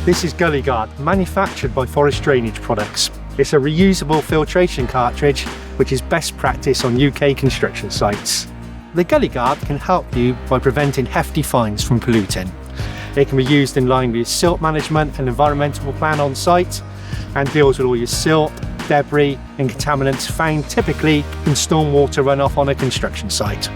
This is Gully Guard, manufactured by Forest Drainage Products. It's a reusable filtration cartridge, which is best practice on UK construction sites. The Gully Guard can help you by preventing hefty fines from polluting. It can be used in line with silt management and environmental plan on site, and deals with all your silt, debris and contaminants found typically in stormwater runoff on a construction site.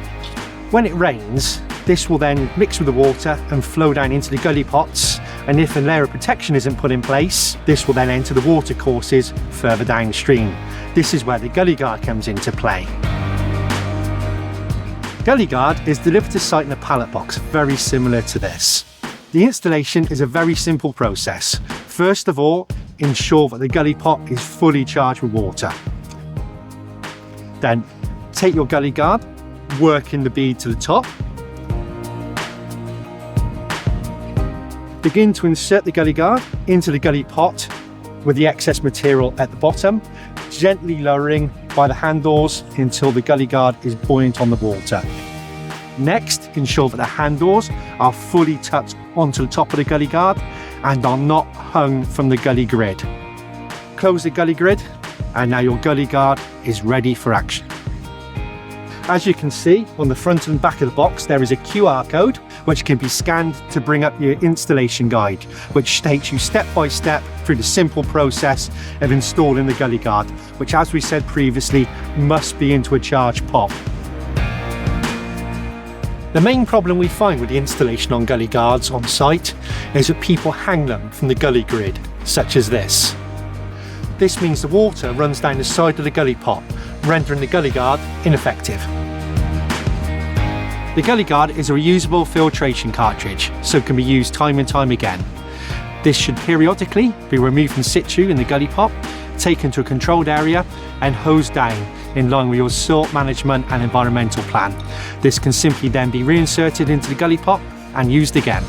When it rains, this will then mix with the water and flow down into the gully pots, and if a layer of protection isn't put in place, this will then enter the watercourses further downstream. This is where the Gully Guard comes into play. Gully Guard is delivered to site in a pallet box, very similar to this. The installation is a very simple process. First of all, ensure that the gully pot is fully charged with water. Then take your Gully Guard, work in the bead to the top. Begin to insert the Gully Guard into the gully pot with the excess material at the bottom, gently lowering by the handles until the Gully Guard is buoyant on the water. Next, ensure that the handles are fully tucked onto the top of the Gully Guard and are not hung from the gully grid. Close the gully grid, and now your Gully Guard is ready for action. As you can see on the front and back of the box, there is a QR code which can be scanned to bring up your installation guide, which takes you step by step through the simple process of installing the Gully Guard, which, as we said previously, must be into a charged pot. The main problem we find with the installation on Gully Guards on site is that people hang them from the gully grid, such as this. This means the water runs down the side of the gully pot, rendering the Gully Guard ineffective. The Gully Guard is a reusable filtration cartridge, so it can be used time and time again. This should periodically be removed from situ in the gully pot, taken to a controlled area and hosed down in line with your silt management and environmental plan. This can simply then be reinserted into the gully pot and used again.